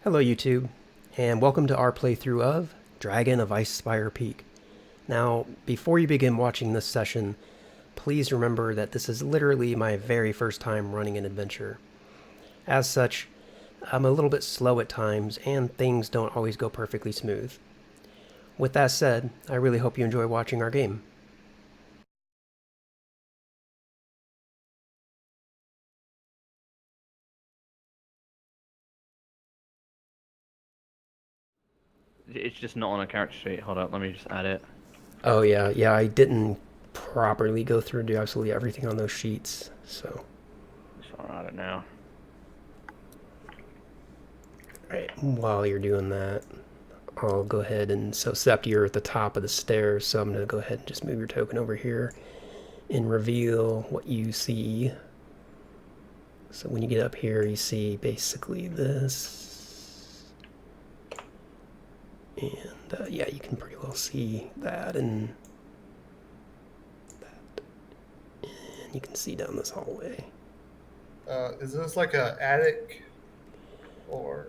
Hello YouTube, and welcome to our playthrough of Dragon of Icespire Peak. Now, before you begin watching this session, please remember that this is literally my very first time running an adventure. As such, I'm a little bit slow at times, and things don't always go perfectly smooth. With that said, I really hope you enjoy watching our game. It's just not on a character sheet. Hold up, let me just add it. Oh yeah, I didn't properly go through and do absolutely everything on those sheets, so... Just want to add it now. Alright, while you're doing that, I'll go ahead and, so Sept, you're at the top of the stairs, so I'm going to go ahead and just move your token over here and reveal what you see. So when you get up here, you see basically this. And yeah, you can pretty well see that and that. And you can see down this hallway. Is this like a attic or?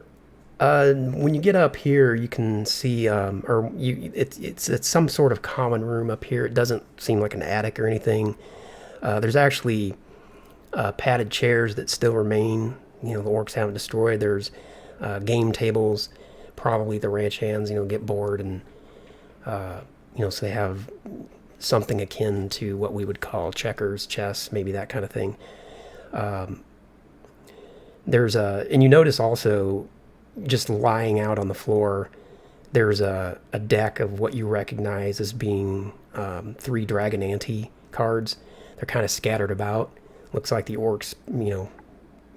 When you get up here, you can see, it's some sort of common room up here. It doesn't seem like an attic or anything. There's actually padded chairs that still remain. You know, the orcs haven't destroyed. There's game tables. Probably the ranch hands, get bored and, so they have something akin to what we would call checkers, chess, maybe that kind of thing. And you notice also, just lying out on the floor, there's a deck of what you recognize as being 3 Dragon Ante cards. They're kind of scattered about. Looks like the orcs,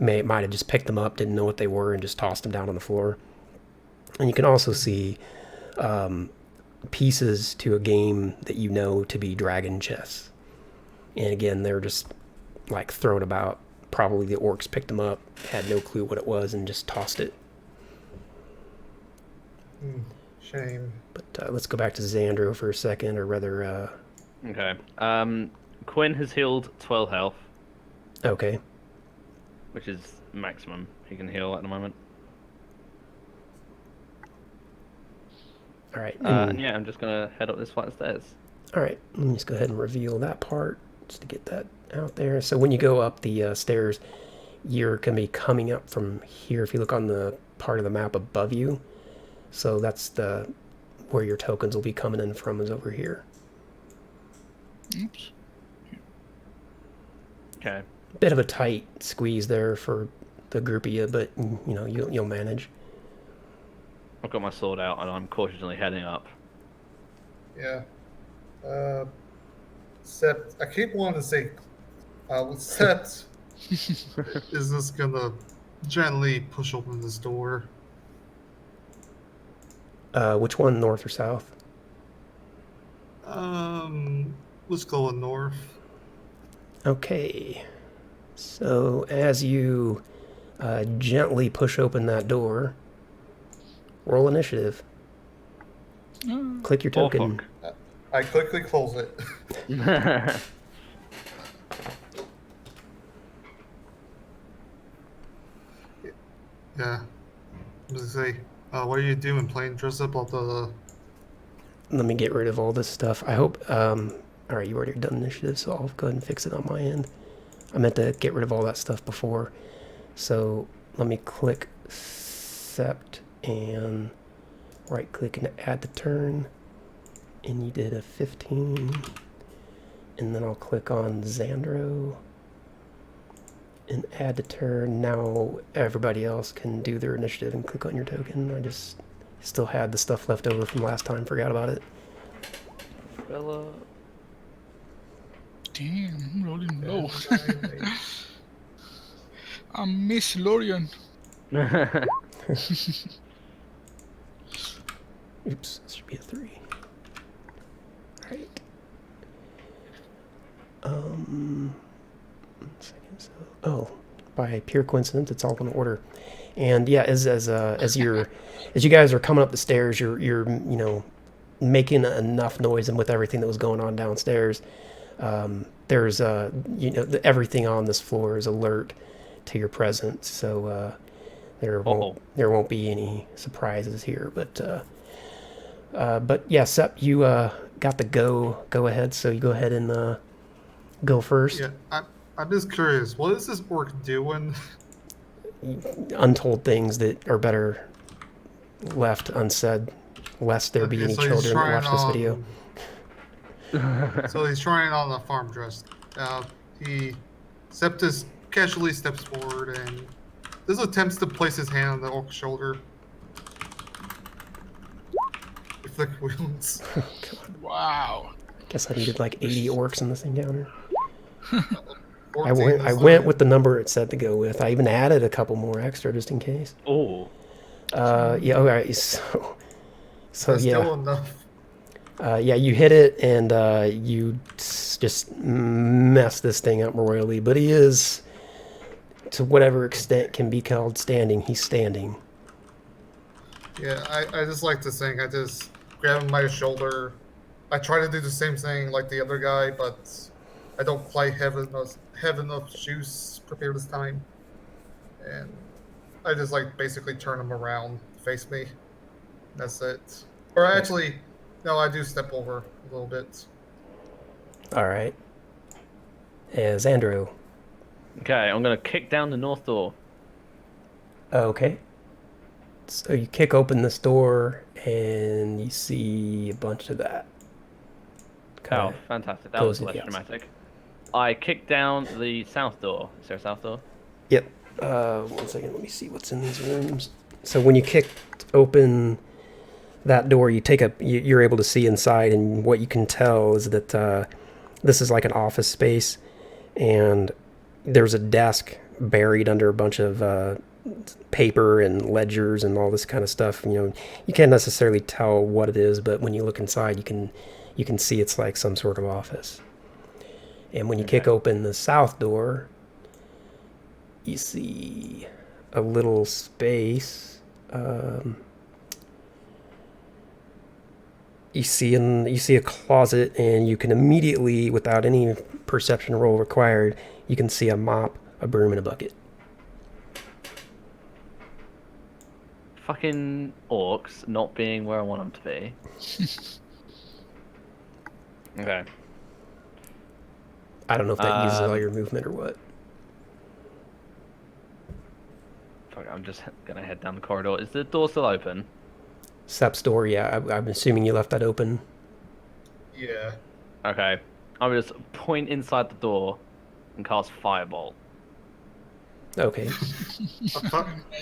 might have just picked them up, didn't know what they were, and just tossed them down on the floor. And you can also see pieces to a game that you know to be dragon chess. And again, they're just like thrown about. Probably the orcs picked them up, had no clue what it was, and just tossed it. Shame. But let's go back to Xandro for a second, or rather... Okay. Quinn has healed 12 health. Okay. Which is maximum he can heal at the moment. Alright. And yeah, I'm just going to head up this flight of stairs. Alright, let me just go ahead and reveal that part, just to get that out there. So when you go up the stairs, you're going to be coming up from here. If you look on the part of the map above you, so that's where your tokens will be coming in from, is over here. Oops. Okay. Bit of a tight squeeze there for the group of you, but you'll manage. I've got my sword out and I'm cautiously heading up. Yeah. Sept, I keep wanting to say, Sept, is this gonna gently push open this door? Which one, north or south? Let's go north. Okay. So as you gently push open that door, roll initiative. Click your token. I quickly close it. Yeah. I'm just gonna say, what are you doing? Playing dress up all the... Let me get rid of all this stuff. I hope... Alright, you already done initiative, so I'll go ahead and fix it on my end. I meant to get rid of all that stuff before. So let me click Sept and right click and add the turn. And you did a 15. And then I'll click on Xandro and add the turn. Now everybody else can do their initiative and click on your token. I just still had the stuff left over from last time, forgot about it. Bella. Damn, I'm rolling low. I'm Miss Lorian. Oops, this should be a 3. Alright. One second, so... Oh, by pure coincidence, it's all in order. And yeah, as you guys are coming up the stairs, you're making enough noise, and with everything that was going on downstairs, there's everything on this floor is alert to your presence. So Uh-oh. There won't be any surprises here, but yeah, Sep, you got the go ahead, so you go ahead and go first. Yeah, I'm just curious. What is this orc doing? Untold things that are better left unsaid, lest there be Okay, any so he's children that trying watch this video. So he's trying on the farm dress. Septus casually steps forward and this attempts to place his hand on the orc's shoulder. He flick wheels. Wow. Guess I needed like 80 orcs in this encounter. 14 I this went time. with the number it said to go with. I even added a couple more extra just in case. Oh. Yeah. All right. So That's yeah. still enough. Yeah, you hit it and you just mess this thing up royally. But he is, to whatever extent can be called standing, he's standing. Yeah, I just like to think. I just grab him by his shoulder. I try to do the same thing like the other guy, but I don't quite have enough juice prepared this time. And I just like basically turn him around, face me. That's it. Or actually, no, I do step over a little bit. All right. Xandro. Okay, I'm gonna kick down the north door. Okay. So you kick open this door and you see a bunch of that. Oh, Okay. fantastic. That goes was to less the outside. dramatic. I kicked down the south door. Is there a south door? Yep. 1 second. Let me see what's in these rooms. So when you kick open that door, you're able to see inside, and what you can tell is that this is like an office space, and there's a desk buried under a bunch of paper and ledgers and all this kind of stuff. You can't necessarily tell what it is, but when you look inside, you can see it's like some sort of office. And when you kick open the south door, you see a little space. You see a closet, and you can immediately, without any perception roll required, you can see a mop, a broom, and a bucket. Fucking orcs not being where I want them to be. Okay. I don't know if that uses all your movement or what. Fuck, I'm just gonna head down the corridor. Is the door still open? Sep's door, yeah. I'm assuming you left that open. Yeah. Okay. I'm gonna just point inside the door and cast Firebolt. Okay.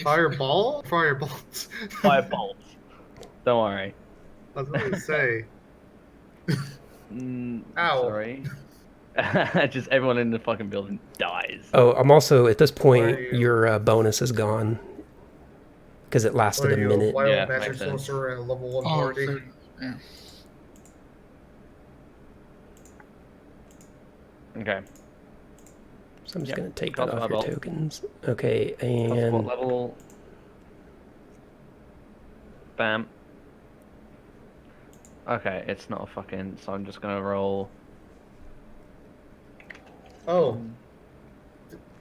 Fireball? Firebolt. Firebolt. Don't worry. I was going to say. Ow. Sorry. Just everyone in the fucking building dies. Oh, I'm also, at this Why point, are you- your bonus is gone. Because it lasted Are a you minute. a wild Yeah, magic makes sense. sorcerer and a level 1 Oh, party? fair enough, yeah. Okay. So I'm just Yep, going to take cast that off your Firebolt. tokens. Okay, That's what and level? Bam. Okay, it's not a fucking. So I'm just gonna roll. Oh.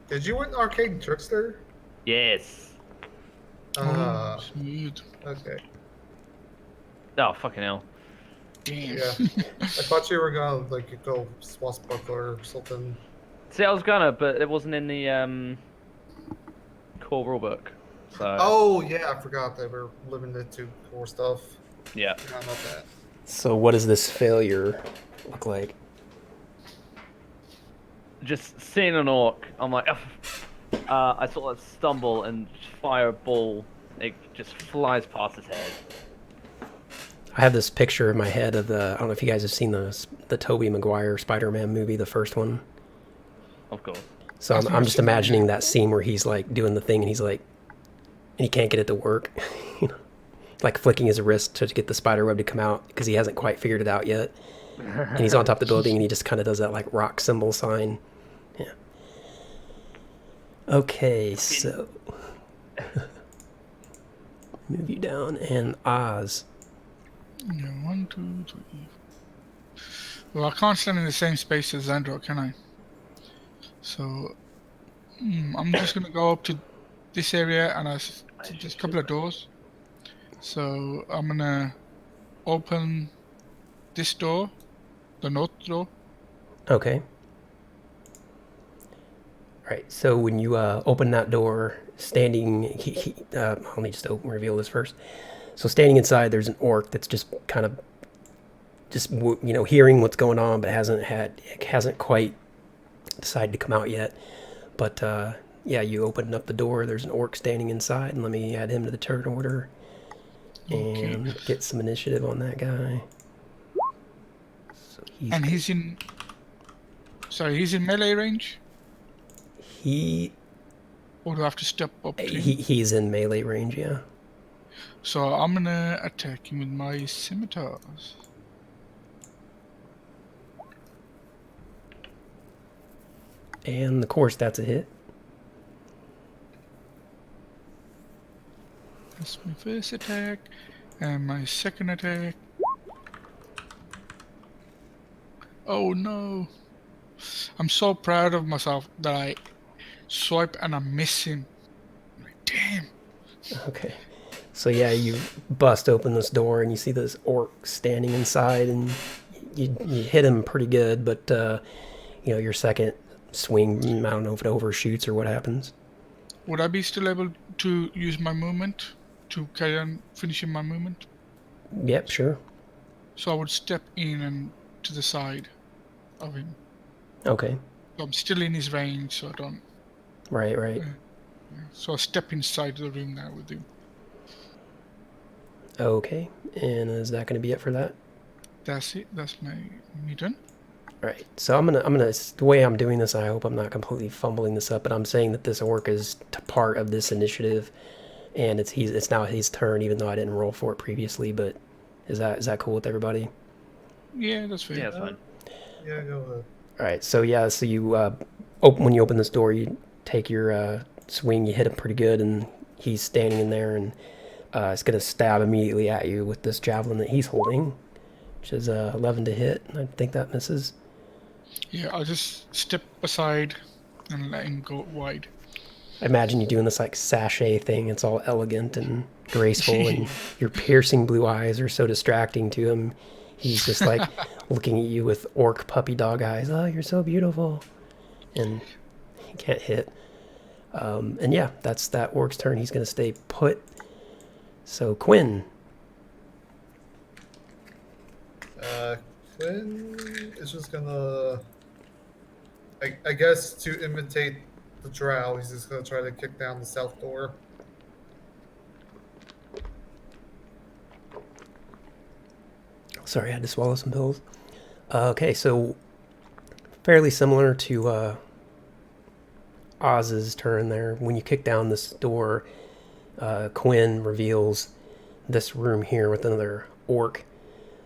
Did you win Arcade Trickster? Yes. Ah, Smooth. okay. Oh fucking hell. Damn. Yeah. I thought you were gonna go swashbuckler or something. See, I was gonna, but it wasn't in the core rulebook. So. Oh yeah, I forgot that we're limited to core stuff. Yeah. Forgot about that. so what does this failure look like? Just seeing an orc, I'm like, I sort of stumble and fire a ball. It just flies past his head. I have this picture in my head of I don't know if you guys have seen the Tobey Maguire Spider-Man movie, the first one. Of course. So I've I'm never just seen that imagining movie. that scene where he's like doing the thing and he's like, and he can't get it to work. You know, like flicking his wrist to get the spider web to come out because he hasn't quite figured it out yet. And he's on top of the building and he just kind of does that like rock symbol sign. Yeah. Okay, so move you down, and Oz. Yeah, 1, 2, 3. Well, I can't stand in the same space as Xandro, can I? So, I'm just gonna go up to this area and Just a couple of doors. So I'm gonna open this door, the north door. Okay. All right. So when you open that door, standing, let me just reveal this first. So standing inside, there's an orc that's just kind of, hearing what's going on, but hasn't quite decided to come out yet. But yeah, you open up the door. There's an orc standing inside, and let me add him to the turn order Okay. and get some initiative on that guy. So And he's in. Sorry, he's in melee range, he or do I have to step up to him? he's in melee range, yeah. So I'm gonna attack him with my scimitars. And of course, that's a hit. That's my first attack, and my second attack. Oh no! I'm so proud of myself that I swipe and I miss him. Like, damn! Okay. So yeah, you bust open this door and you see this orc standing inside, and you hit him pretty good, but your second swing, I don't know if it overshoots or what happens. Would I be still able to use my movement to carry on finishing my movement? Yep, sure. So I would step in and to the side of him. Okay. So I'm still in his range, so I don't. Right. So I step inside the room now with him. Okay. And is that going to be it for that? That's it. That's me done. All right. So I'm gonna the way I'm doing this, I hope I'm not completely fumbling this up, but I'm saying that this orc is part of this initiative, and it's now his turn, even though I didn't roll for it previously. But is that cool with everybody? Yeah, that's fair. Yeah, it's fine. Yeah, go ahead. All right. So yeah. So you when you open this door, you take your swing, you hit him pretty good, and he's standing in there, and it's gonna stab immediately at you with this javelin that he's holding, which is 11 to hit. I think that misses. Yeah, I'll just step aside and let him go wide. I imagine you doing this like sachet thing. It's all elegant and graceful, and your piercing blue eyes are so distracting to him. He's just like looking at you with orc puppy dog eyes. Oh, you're so beautiful, and he can't hit. And yeah, that's that orc's turn. He's gonna stay put. So Quinn. Quinn is just gonna, I guess, to imitate the drow, he's just gonna try to kick down the south door. Sorry, I had to swallow some pills. Okay, so fairly similar to Oz's turn there. When you kick down this door, Quinn reveals this room here with another orc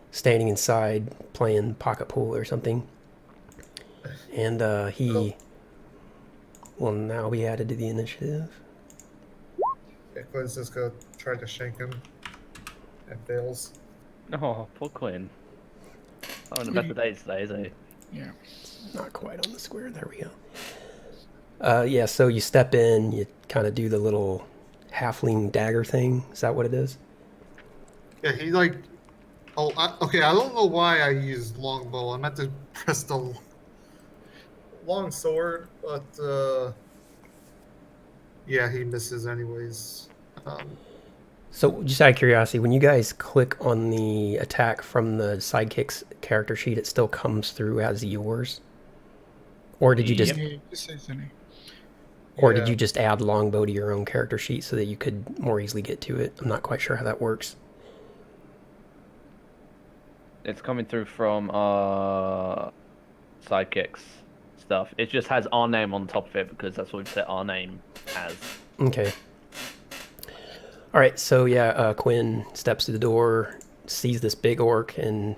standing inside playing pocket pool or something. And he will now be added to the initiative. Yeah, Quinn's just gonna try to shank him and fails. Oh, poor Quinn. Having the best of days today, isn't he? Yeah. Not quite on the square. There we go. Yeah, so you step in, you kind of do the little halfling dagger thing. Is that what it is? Yeah, he like. Oh, okay. I don't know why I used longbow. I meant to press the long sword, but yeah, he misses anyways. So, just out of curiosity, when you guys click on the attack from the sidekick's character sheet, it still comes through as yours, or did you just, Yeah, it says any. or did Yeah. you just add longbow to your own character sheet so that you could more easily get to it? I'm not quite sure how that works. It's coming through from sidekicks stuff. It just has our name on top of it because that's what we've set our name as. Okay. All right, so yeah, Quinn steps to the door, sees this big orc, and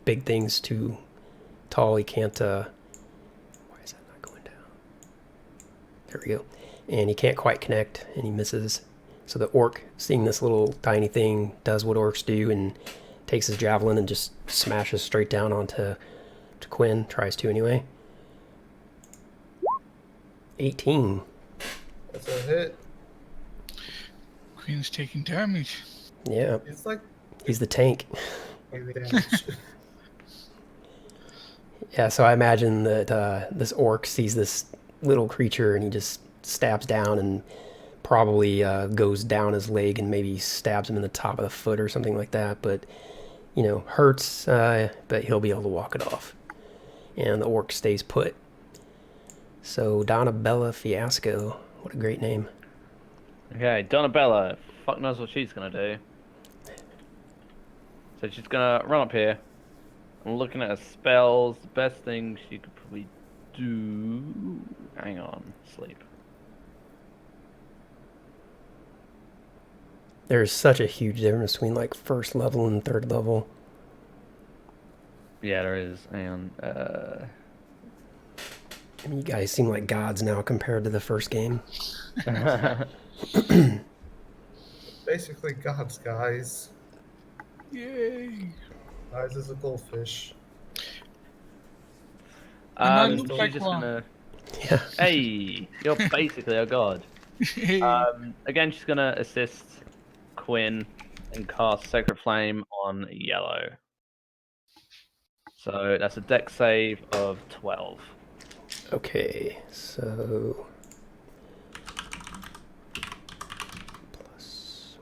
big thing's too tall. He can't. Why is that not going down? There we go. And he can't quite connect, and he misses. So the orc, seeing this little tiny thing, does what orcs do and takes his javelin and just smashes straight down onto Quinn. Tries to anyway. 18. That's a hit. Queen's taking damage. Yeah, It's like he's the tank. any damage. Yeah, so I imagine that this orc sees this little creature and he just stabs down and probably goes down his leg and maybe stabs him in the top of the foot or something like that. But, you know, hurts, but he'll be able to walk it off. And the orc stays put. So Donabella Fiasco, what a great name. Okay, Donabella. Fuck knows what she's gonna do. So she's gonna run up here. I'm looking at her spells. The best thing she could probably do. Hang on, sleep. There's such a huge difference between like first level and third level. Yeah, there is. Hang on. I mean, you guys seem like gods now compared to the first game. Basically, gods, guys. Yay! Guys is a goldfish. And I she's look like just one. gonna. Yeah. Hey, you're basically a god. Again, she's gonna assist Quinn and cast Sacred Flame on yellow. So that's a dex save of 12. Okay, so plus.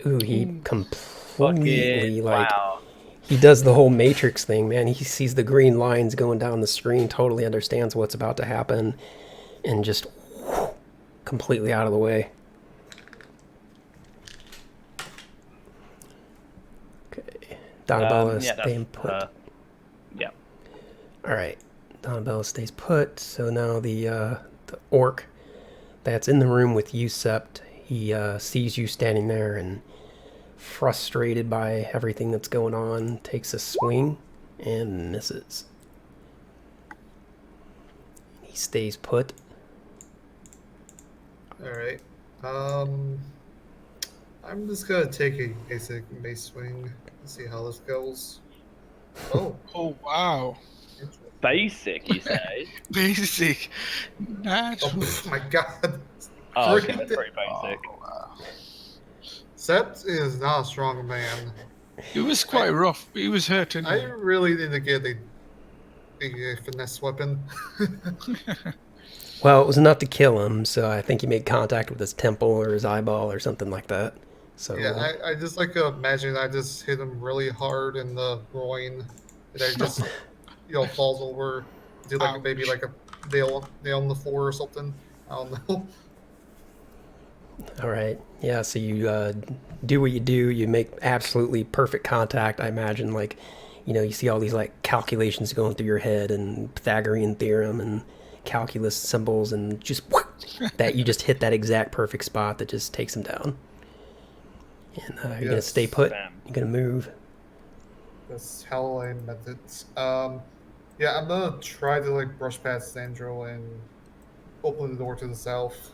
Ooh, he completely Wow. he does the whole Matrix thing, man. He sees the green lines going down the screen, totally understands what's about to happen, and just completely out of the way. Okay, Donabella Yeah, staying that's put. yeah. All right, Donabella stays put. So now the orc that's in the room with you, Sept, he sees you standing there and, frustrated by everything that's going on, takes a swing and misses. He stays put. Alright. I'm just gonna take a basic base swing and see how this goes. Oh, Oh wow! interesting. Basic, you say? Basic, natural. Oh my god. Oh, okay, Freaking that's pretty basic. Oh, wow. Sept is not a strong man. It was quite rough. He was hurt. I really need to get a finesse weapon. Well, it was enough to kill him, so I think he made contact with his temple or his eyeball or something like that. So Yeah, I just like to imagine I just hit him really hard in the groin, and I just falls over, do like maybe like a nail on the floor or something. I don't know. all right, yeah. So you do what you do. You make absolutely perfect contact. I imagine, like, you see all these like calculations going through your head and Pythagorean theorem and calculus symbols, and just that you just hit that exact perfect spot that just takes him down. And you're gonna stay put. Bam. You're gonna move. That's how I meant it. Yeah, I'm gonna try to like brush past Sandro and open the door to the south,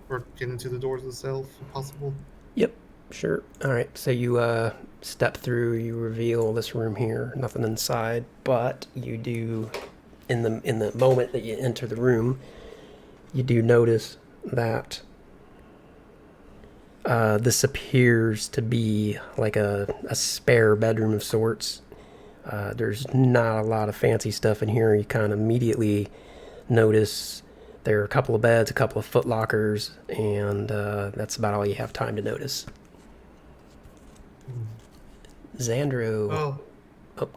or get into the door to the south if possible. Yep, sure. All right. So you step through. You reveal this room here. Nothing inside, but you do, in the moment that you enter the room, you do notice that this appears to be like a spare bedroom of sorts. There's not a lot of fancy stuff in here. You kind of immediately notice there are a couple of beds, a couple of foot lockers, and that's about all you have time to notice. Xandro. Oh,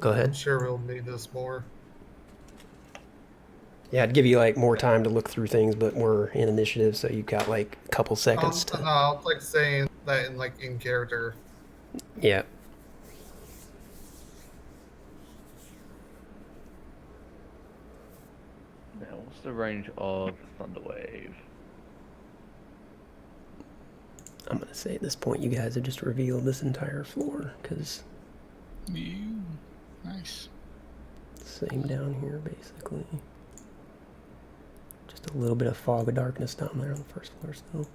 Go I'm ahead. sure we'll need this more. Yeah, I'd give you like more time to look through things, but we're in initiative, so you've got like a couple seconds No, to. I'm like saying that in character. Yeah. Now, what's the range of Thunderwave? I'm gonna say at this point you guys have just revealed this entire floor, because You, nice. same down here basically. Just a little bit of fog of darkness down there on the first floor still.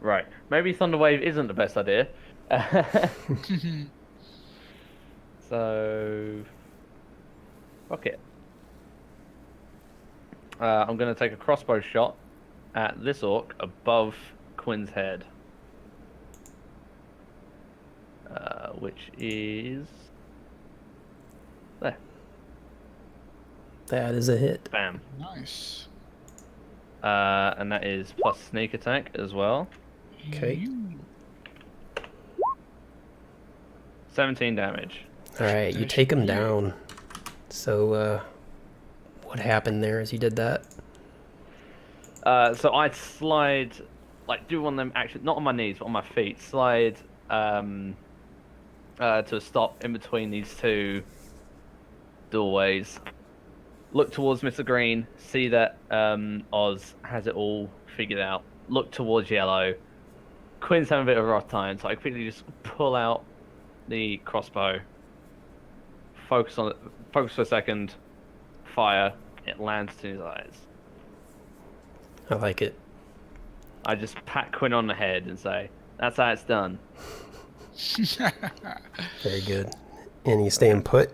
Right. Maybe Thunderwave isn't the best idea. So, fuck it. I'm going to take a crossbow shot at this orc above Quinn's head. Which is... there. That is a hit. Bam. Nice. And that is plus sneak attack as well. Okay. You- 17 damage. All right, you take him down. So, what happened there as you did that? So I slide, like, do one of them actually, not on my knees, but on my feet. Slide to a stop in between these two doorways. Look towards Mr. Green, see that Oz has it all figured out. Look towards Yellow. Quinn's having a bit of a rough time, so I quickly just pull out the crossbow. Focus on it. Focus for a second. Fire. It lands to his eyes. I like it. I just pat Quinn on the head and say, "That's how it's done." Very good. And you staying put?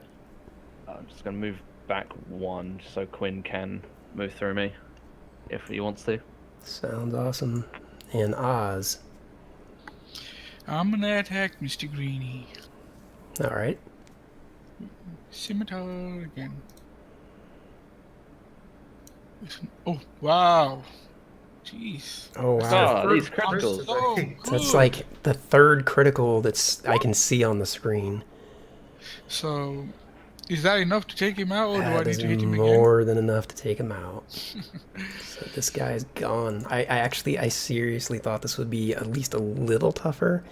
I'm just gonna move back one so Quinn can move through me if he wants to. Sounds awesome. And Oz. I'm gonna attack Mr. Greeny. All right. Scimitar again. Oh, wow. Jeez. Oh wow. Oh, these First criticals. So today. That's good. like the third critical I can see on the screen. So, is that enough to take him out, or do I That need is to hit him again? more than enough to take him out. So this guy's gone. I seriously thought this would be at least a little tougher.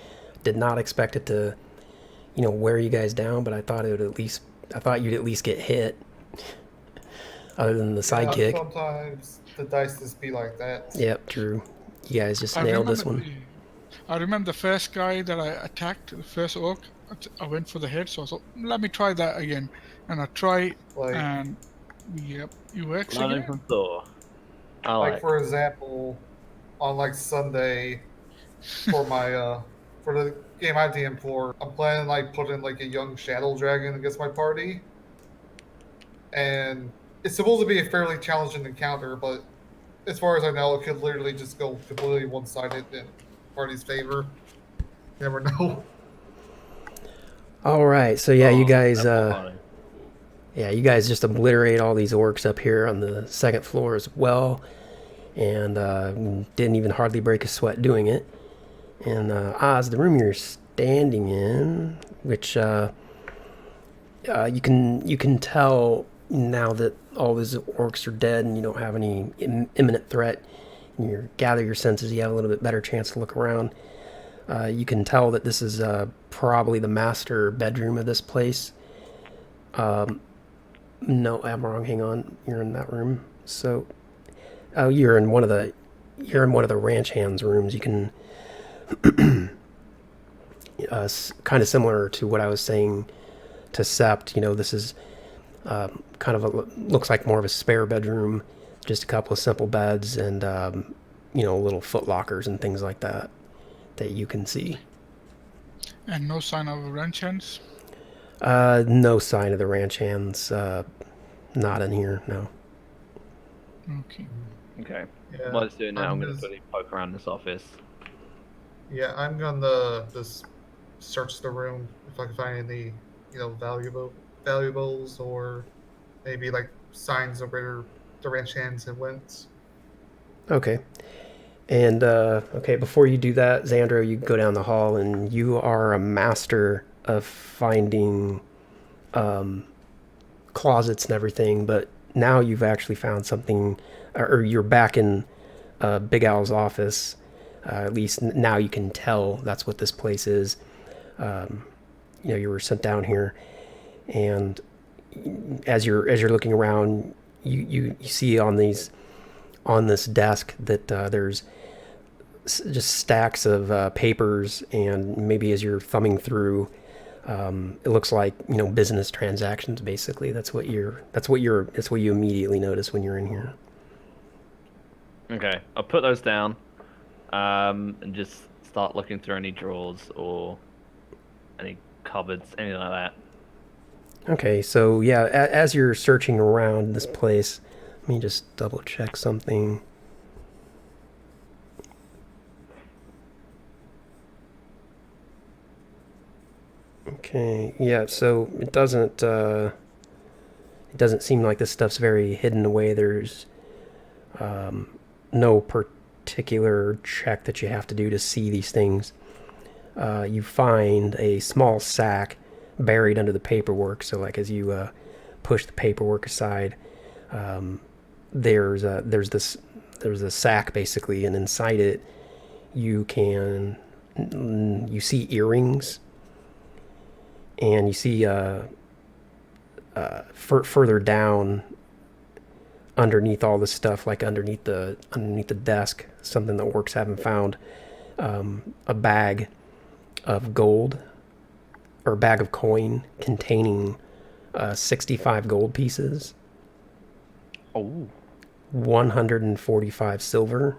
Did not expect it to, wear you guys down, but I thought you'd at least get hit. Other than the sidekick. Sometimes the dice just be like that. Yep, true. You guys just I nailed this remember- one. I remember the first guy that I attacked, the first orc, I went for the head, so I thought, let me try that again. And I tried, Like, and yep, it works Learning again. from Thor. I like like. for example, on like Sunday, for my for the game I DM for, I'm planning like putting like a young shadow dragon against my party, and it's supposed to be a fairly challenging encounter, but as far as I know, it could literally just go completely one-sided in party's favor. Never know. All right, so yeah, you Oh, guys, that's funny. you guys just obliterate all these orcs up here on the second floor as well, and didn't even hardly break a sweat doing it. And Oz, the room you're standing in, which you can tell now that all these orcs are dead and you don't have any imminent threat, and you gather your senses, you have a little bit better chance to look around. You can tell that this is probably the master bedroom of this place. No, I'm wrong. Hang on, you're in that room. So, oh, you're in one of the ranch hands rooms. You can, kind of similar to what I was saying to Sept. This is kind of looks like more of a spare bedroom, just a couple of simple beds and little foot lockers and things like that you can see. And no sign of ranch hands. No sign of the ranch hands. Not in here. No. Okay. Okay. Yeah, What let's do now, I'm going to just- quickly poke around this office. Yeah, I'm gonna just search the room if I can find any, valuables or maybe like signs of where the ranch hands have went. Okay. And okay, before you do that, Xandro, you go down the hall, and you are a master of finding closets and everything. But now you've actually found something, or you're back in Big Al's office. At least now you can tell that's what this place is. You were sent down here, and as you're looking around, you see on this desk that there's just stacks of papers, and maybe as you're thumbing through, it looks like business transactions. Basically, that's what you immediately notice when you're in here. Okay, I'll put those down, and just start looking through any drawers or any cupboards, anything like that. Okay, so yeah, as you're searching around this place, Let me just double check something. Okay, yeah, so it doesn't seem like this stuff's very hidden away. There's no particular check that you have to do to see these things. You find a small sack buried under the paperwork. So, like, as you push the paperwork aside, there's a sack basically, and inside it you see earrings, and you see further down underneath all this stuff, like underneath the desk, something that Orcs haven't found, a bag of gold, or a bag of coin containing 65 gold pieces, Oh. 145 silver,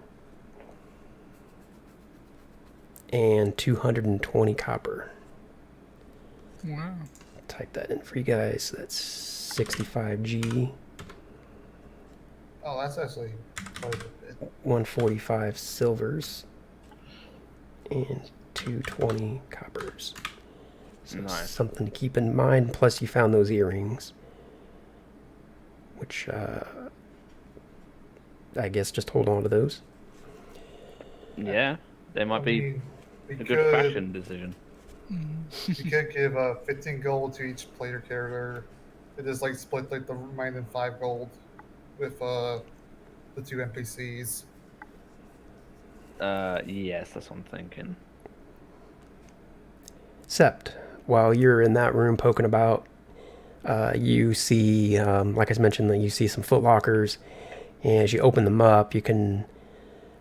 and 220 copper. Wow. Type that in for you guys. That's 65G, Oh, that's actually quite a bit. 145 silvers, and 220 coppers. So Nice. something to keep in mind. Plus, you found those earrings, which I guess just hold on to those. Yeah, they might I be mean, we a good could- fashion decision. You could give 15 gold to each player character. It is like split like the remaining 5 gold with the 2 NPCs. Yes, that's what I'm thinking. Except, while you're in that room poking about, you see, like I mentioned, that you see some footlockers, and as you open them up, you can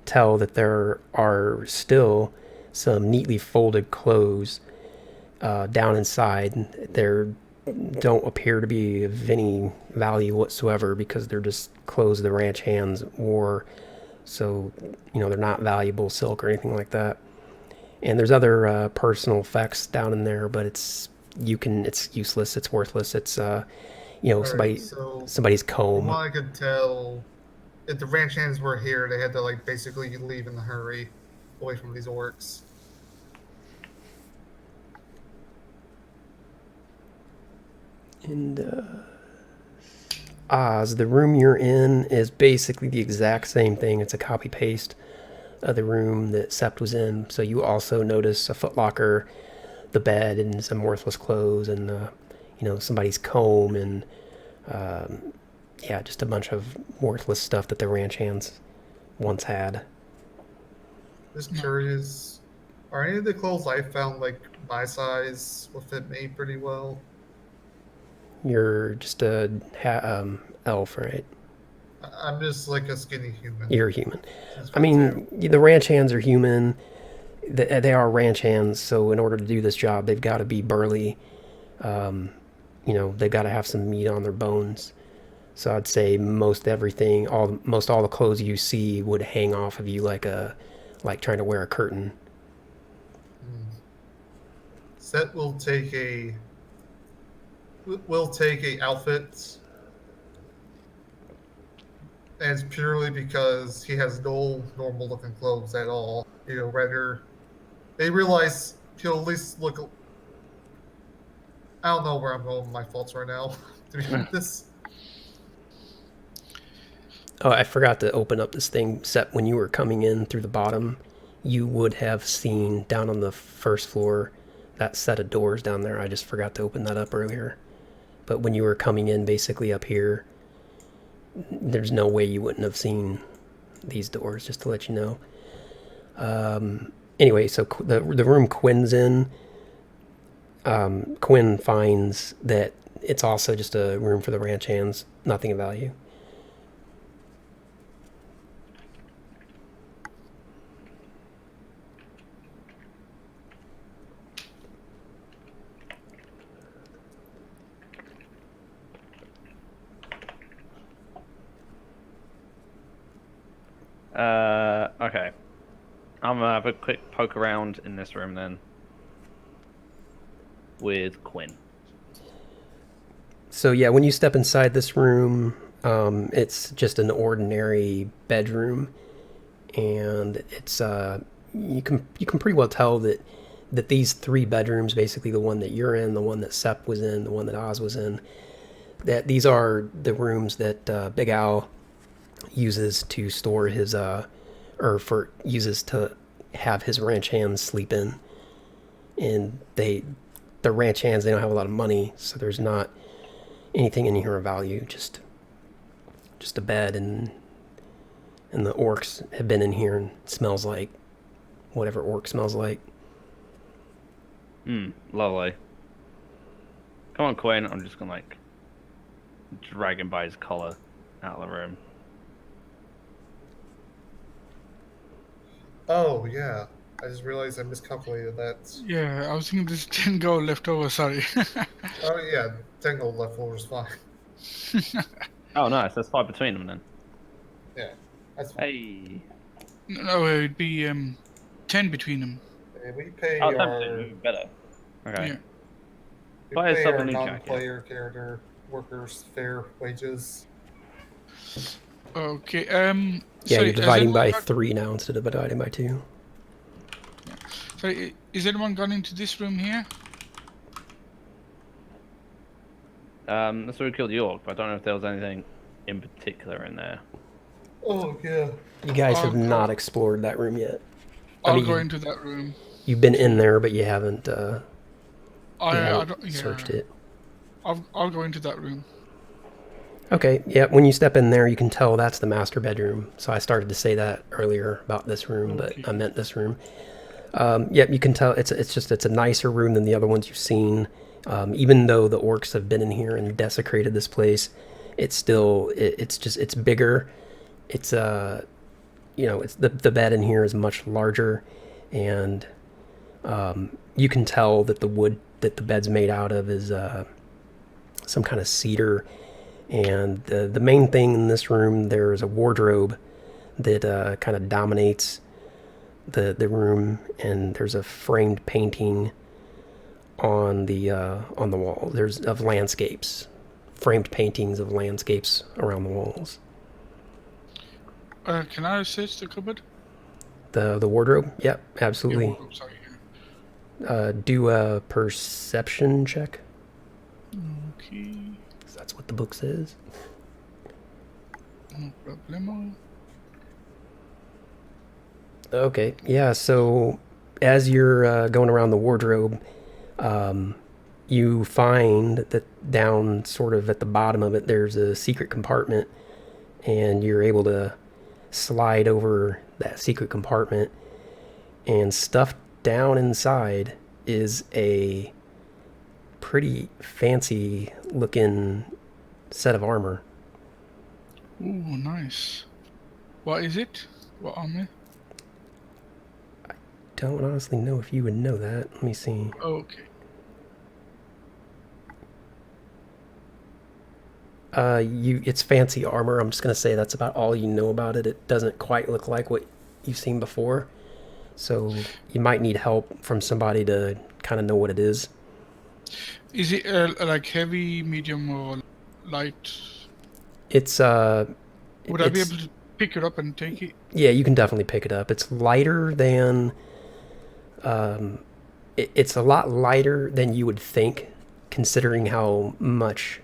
tell that there are still some neatly folded clothes down inside. There don't appear to be of any value whatsoever because they're just clothes the ranch hands wore. So, they're not valuable silk or anything like that. And there's other personal effects down in there, but it's useless. It's worthless. It's Alright, so somebody's from comb. what I could tell, if the ranch hands were here, they had to like basically leave in a hurry away from these orcs. And Oz, the room you're in is basically the exact same thing. It's a copy paste of the room that Sept was in. So you also notice a footlocker, the bed, and some worthless clothes, and somebody's comb, and just a bunch of worthless stuff that the ranch hands once had. Just curious, are any of the clothes I found like my size will fit me pretty well? You're just a elf, right? I'm just like a skinny human. You're a human. That's I what mean, the ranch hands are human. They are ranch hands, so in order to do this job, they've got to be burly. They've got to have some meat on their bones. So I'd say most everything, most all the clothes you see would hang off of you like trying to wear a curtain. Set will take a outfit, and it's purely because he has no normal looking clothes at all. Rather they realize he'll at least look. I don't know where I'm going with my faults right now. To be honest. Oh, I forgot to open up this thing. Except when you were coming in through the bottom, you would have seen down on the first floor that set of doors down there. I just forgot to open that up earlier. But when you were coming in basically up here, there's no way you wouldn't have seen these doors, just to let you know. Anyway, so the room Quinn's in, Quinn finds that it's also just a room for the ranch hands, nothing of value. Okay. I'm gonna have a quick poke around in this room then. With Quinn. So yeah, when you step inside this room, It's just an ordinary bedroom, and it's you can pretty well tell that these three bedrooms, basically the one that you're in, the one that Sep was in, the one that Oz was in, that these are the rooms that Big Al uses to store his or for uses to have his ranch hands sleep in. And the ranch hands, they don't have a lot of money, so there's not anything in here of value. Just a bed, and the orcs have been in here and it smells like whatever orc smells like. Lovely. Come on, Quinn. I'm just gonna like drag him by his collar out of the room. Oh yeah, I just realized I miscalculated that. Yeah, I was thinking this didn't go left over. Sorry. Oh yeah, Tangle leftovers fine. Oh, nice. That's 5 between them then. Yeah, that's fine. Hey. No, it'd be 10 between them. Hey, we pay Oh, our even better. Okay. Yeah. we Buy pay yourself a our new jacket. non-player character workers fair wages. Okay. Yeah, sorry, you're dividing by anyone 3 now instead of dividing by 2. Sorry, is anyone gone into this room here? That's where we killed the orc, but I don't know if there was anything in particular in there. Oh yeah. You guys have Okay. not explored that room yet. I'll mean, go into that room. You've been in there, but you haven't, I don't. Yeah. searched it. I'll go into that room. Okay, yeah, when you step in there, you can tell that's the master bedroom. So I started to say that earlier about this room, but I meant this room. Yep, you can tell it's a nicer room than the other ones you've seen. Even though the orcs have been in here and desecrated this place, it's still it's bigger. It's it's the bed in here is much larger, and you can tell that the wood that the bed's made out of is some kind of cedar. And the main thing in this room, there's a wardrobe that kind of dominates the room, and there's a framed painting on the wall. There's of landscapes, framed paintings of landscapes around the walls. Can I search the cupboard? The wardrobe, yep, Yeah, absolutely. wardrobe, sorry. Do a perception check. Okay. 'Cause that's what the book says. No problemo. Okay, yeah. So as you're going around the wardrobe, you find that down sort of at the bottom of it, there's a secret compartment, and you're able to slide over that secret compartment, and stuffed down inside is a pretty fancy looking set of armor. Ooh, nice. What is it? What armor? Don't honestly know if you would know that. Let me see. Okay. It's fancy armor. I'm just gonna say that's about all you know about it. It doesn't quite look like what you've seen before, so you might need help from somebody to kind of know what it is. Is it like heavy, medium, or light? It's Would I be it's- able to pick it up and take it? Yeah, you can definitely pick it up. It's lighter than it's a lot lighter than you would think, considering how much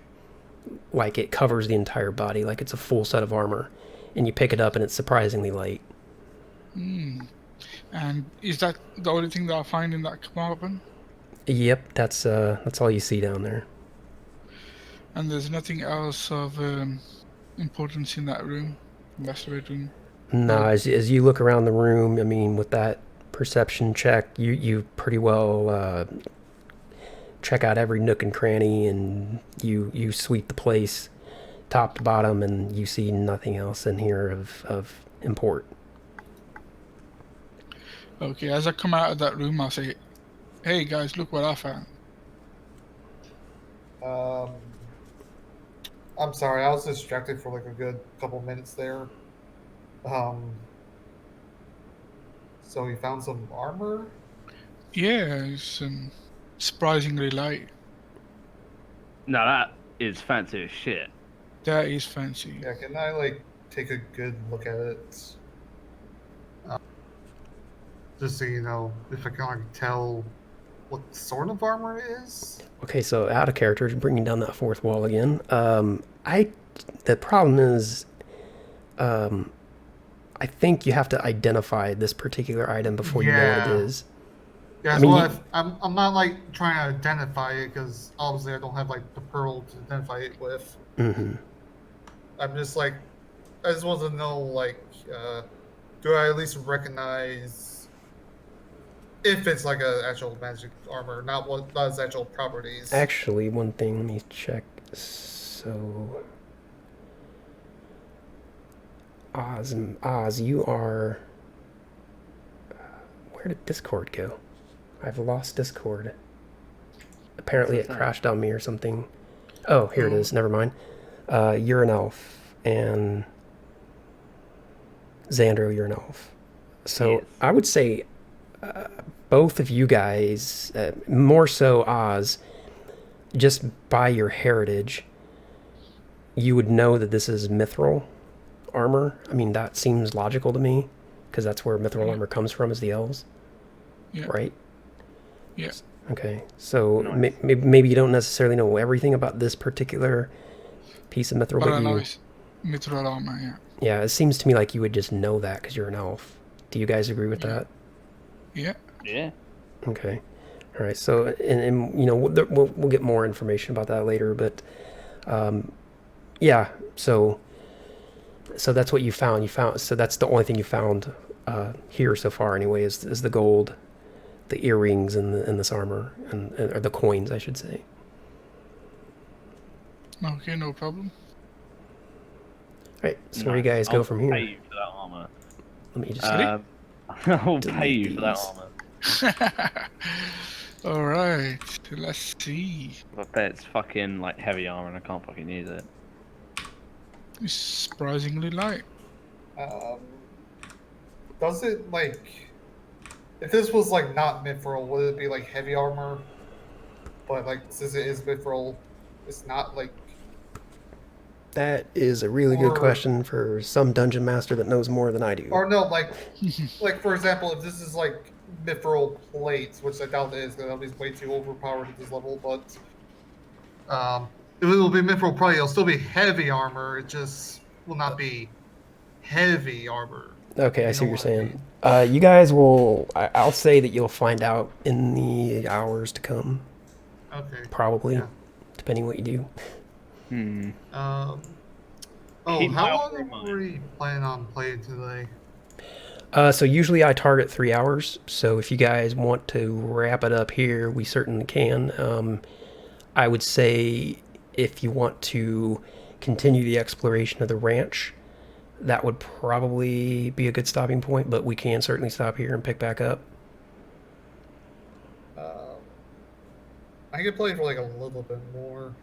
like it covers the entire body, like it's a full set of armor. And you pick it up and it's surprisingly light. And is that the only thing that I find in that compartment? Yep, that's all you see down there. And there's nothing else of importance in that room, master bedroom. No, as you look around the room, I mean, with that perception check, you pretty well check out every nook and cranny, and you sweep the place top to bottom, and you see nothing else in here of import. Okay, as I come out of that room, I'll say, "Hey guys, look what I found." I'm sorry, I was distracted for like a good couple minutes there. So you found some armor? Yeah, it's surprisingly light. Now that is fancy as shit. That is fancy. Yeah, can I like take a good look at it? Just so you know, if I can like tell what sort of armor it is. Okay, so out of character, just bringing down that fourth wall again. The problem is, I think you have to identify this particular item before you know what it Yeah. is. Yeah, I mean, well, you- I'm not like trying to identify it because obviously I don't have like the pearl to identify it with. Mm-hmm. I'm just like, I just want to know like, do I at least recognize if it's like an actual magic armor, not what does actual properties. Actually, one thing, let me check. So, Oz, you are. Where did Discord go? I've lost Discord. Apparently, it crashed on me or something. Oh, here it is. Never mind. You're an elf, and Xandro, you're an elf. So Yes. I would say both of you guys, more so Oz, just by your heritage, you would know that this is mithril armor. I mean, that seems logical to me, because that's where mithril armor comes from, is the elves, Yeah. right? Yeah. Okay, so Nice. maybe you don't necessarily know everything about this particular piece of mithril, But but I know you, it's mithril armor, yeah. yeah, it seems to me like you would just know that because you're an elf. Do you guys agree with Yeah. that? Yeah. Yeah. Okay. All right. So, and you know, we'll get more information about that later, but yeah. So that's what you found. You found, so that's the only thing you found here so far, anyway, is the gold, the earrings, and this armor, and or the coins, I should say. Okay, no problem. All right. So where do you guys go from I'll pay here? you for that armor. Let me just. I'll pay you for that these. armor. Alright, let's see. I bet it's fucking like heavy armor and I can't fucking use it. It's surprisingly light. Does it like, if this was like not mithril, would it be like heavy armor? But like since it is mithril, it's not like. That is a really good Or- question for some dungeon master that knows more than I do. Or no, like for example, if this is like mithril plates, which I doubt it is, because that'll be way too overpowered at this level. But if it will be mithril plate, it'll still be heavy armor. It just will not be heavy armor. Okay, I You see know what you're what I saying. You guys will. I'll say that you'll find out in the hours to come, Okay. probably, Yeah. depending what you do. Oh, Keep my how offer in long mind. were we planning on playing today? So usually I target 3 hours. So if you guys want to wrap it up here, we certainly can. I would say if you want to continue the exploration of the ranch, that would probably be a good stopping point. But we can certainly stop here and pick back up. I could play for like a little bit more.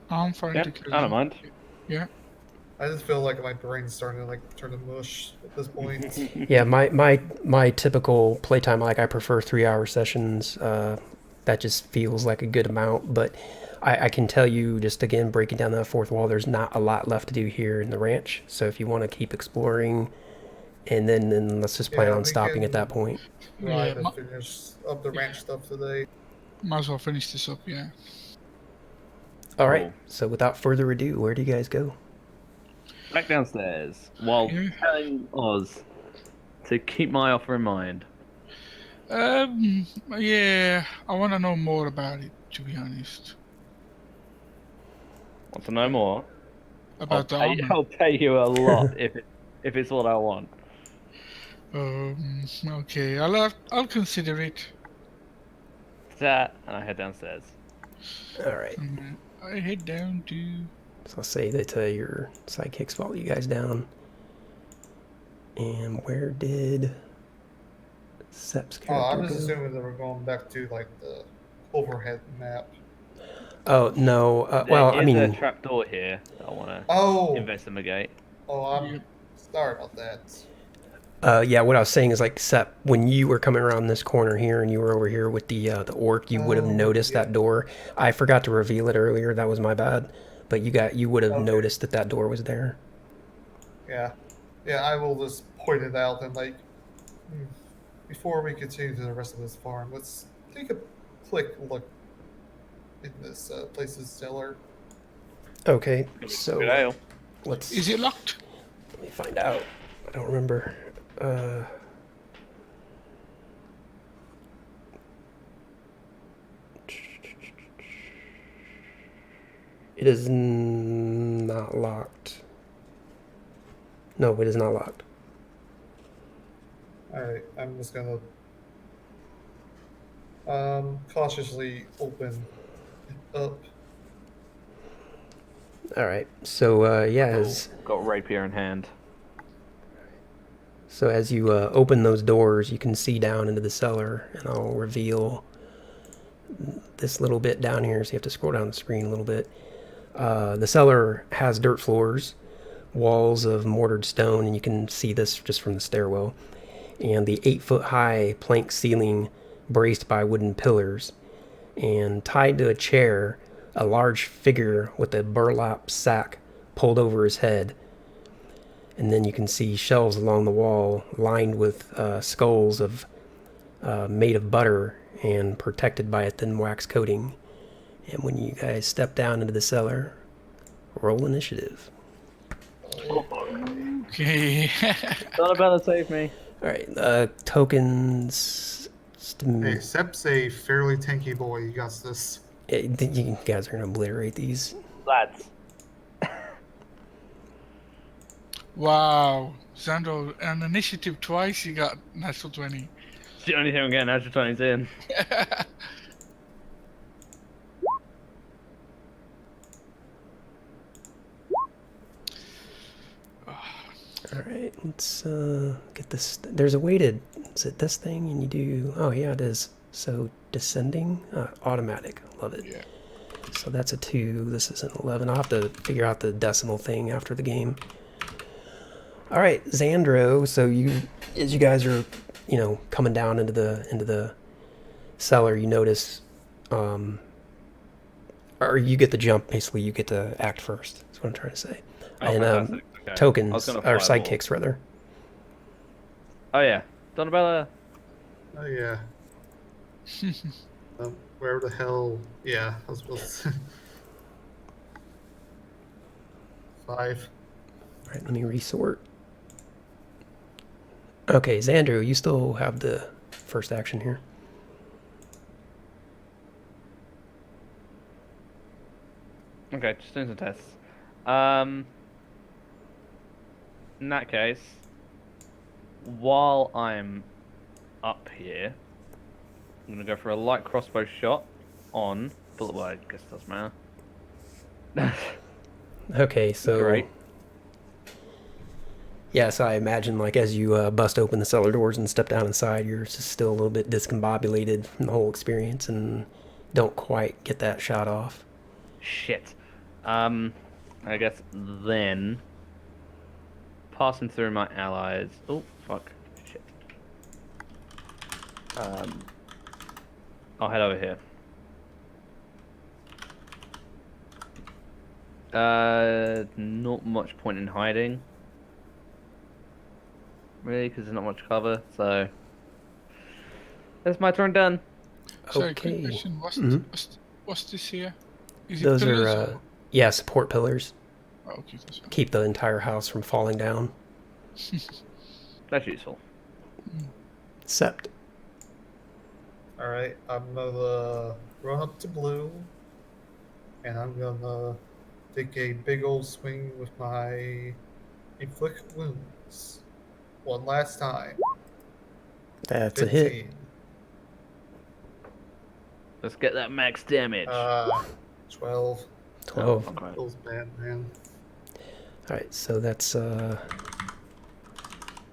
I'm fine Yeah, to kill I don't you. mind. Yeah. I just feel like my brain's starting to like turn to mush at this point. Yeah, my typical playtime, like I prefer 3 hour sessions. That just feels like a good amount. But I can tell you, just again breaking down that fourth wall, there's not a lot left to do here in the ranch. So if you want to keep exploring, and then let's just plan Yeah, on we stopping at can- that point. Try Yeah, to finish up the ranch stuff today. might as well finish this up, yeah. All right. Cool. So without further ado, where do you guys go? Back downstairs while Yeah. telling Oz to keep my offer in mind. Yeah, I want to know more about it, to be honest. Want to know more? About the I'll armor. I'll pay you a lot if it's what I want. Okay, I'll consider it. That, and I head downstairs. All right. I head down to. So I'll say that your sidekicks follow you guys down. And where did Sep's Oh, character I'm just go? assuming that we're going back to like the overhead map. Oh no. Well, I There's mean, a trapdoor here that I want to Oh, investigate. I'm Yep. sorry about that. yeah. What I was saying is like Sep, when you were coming around this corner here and you were over here with the orc, you would have Oh, noticed yeah. that door. I forgot to reveal it earlier. That was my bad. but you would have Okay. noticed that door was there. Yeah. Yeah, I will just point it out and like, hmm, before we continue to the rest of this farm, let's take a quick look in this place's cellar. Okay, Good so ale. let's Is it locked? let me find out. I don't remember. It is not locked. No, it is not locked. Alright, I'm just gonna cautiously open it up. All right. So yeah, as Got rapier in hand. you open those doors, you can see down into the cellar, and I'll reveal this little bit down here. So you have to scroll down the screen a little bit. The cellar has dirt floors, walls of mortared stone, and you can see this just from the stairwell. And the 8-foot-high plank ceiling braced by wooden pillars. And tied to a chair, a large figure with a burlap sack pulled over his head. And then you can see shelves along the wall lined with skulls of made of butter and protected by a thin wax coating. And when you guys step down into the cellar, roll initiative. Okay. Donabella, save me. All right, tokens. Hey, Sep's a fairly tanky boy. You got this. You guys are gonna obliterate these. Lads. Wow. Xandro, an initiative twice, you got natural 20. It's the only thing I'm getting natural 20s in. All right, let's get this. There's a way to. Is it this thing? And you do. Oh yeah, it is. So descending, automatic. Love it. Yeah. So that's a 2. This is an 11. I'll have to figure out the decimal thing after the game. All right, Xandro. So as you guys are, coming down into the cellar, you notice, or you get the jump. Basically, you get to act first. That's what I'm trying to say. Oh, And fantastic. Okay. I was tokens gonna or fireball. sidekicks rather. Oh yeah, Donabella. Oh yeah. Where the hell? Yeah, I was supposed to. 5. All right, let me resort. Okay, Xandro, you still have the first action here. Okay, just doing some tests. In that case, while I'm up here, I'm gonna go for a light crossbow shot on bullet. Well, I guess it doesn't matter. Okay, so Great. yeah, so I imagine like as you bust open the cellar doors and step down inside, you're just still a little bit discombobulated from the whole experience and don't quite get that shot off. Shit. I guess then passing through my allies. Oh fuck. Shit. I'll head over here. Not much point in hiding, really, because there's not much cover. So that's my turn done. Sorry, quick Okay. question. Mhm. What's this here? Is it Those pillars are yeah, support pillars. or- Oh, okay, that's fine. Keep the entire house from falling down. That's useful. Sept. Alright, I'm gonna run up to blue, and I'm gonna take a big old swing with my inflict wounds. One last time. That's a hit. 15. Let's get that max damage. 12. 12. Okay. Feels bad, man. Alright, so that's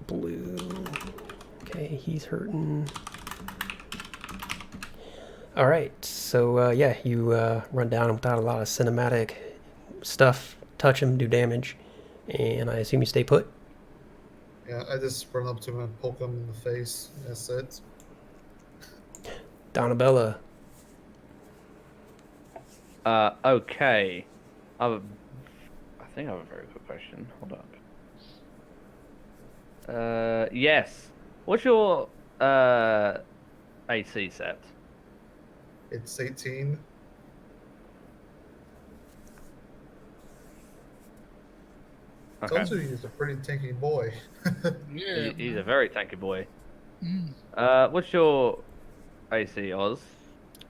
blue. Okay, he's hurting. Alright, so yeah, you run down without a lot of cinematic stuff, touch him, do damage, and I assume you stay put? Yeah, I just run up to him and poke him in the face. That's it. Donabella. Okay. I think I have a very good question. Hold up. Yes. What's your AC set? It's 18. Okay. Told you he's a pretty tanky boy. Yeah, He's a man. very tanky boy. Mm, What's your AC, Oz?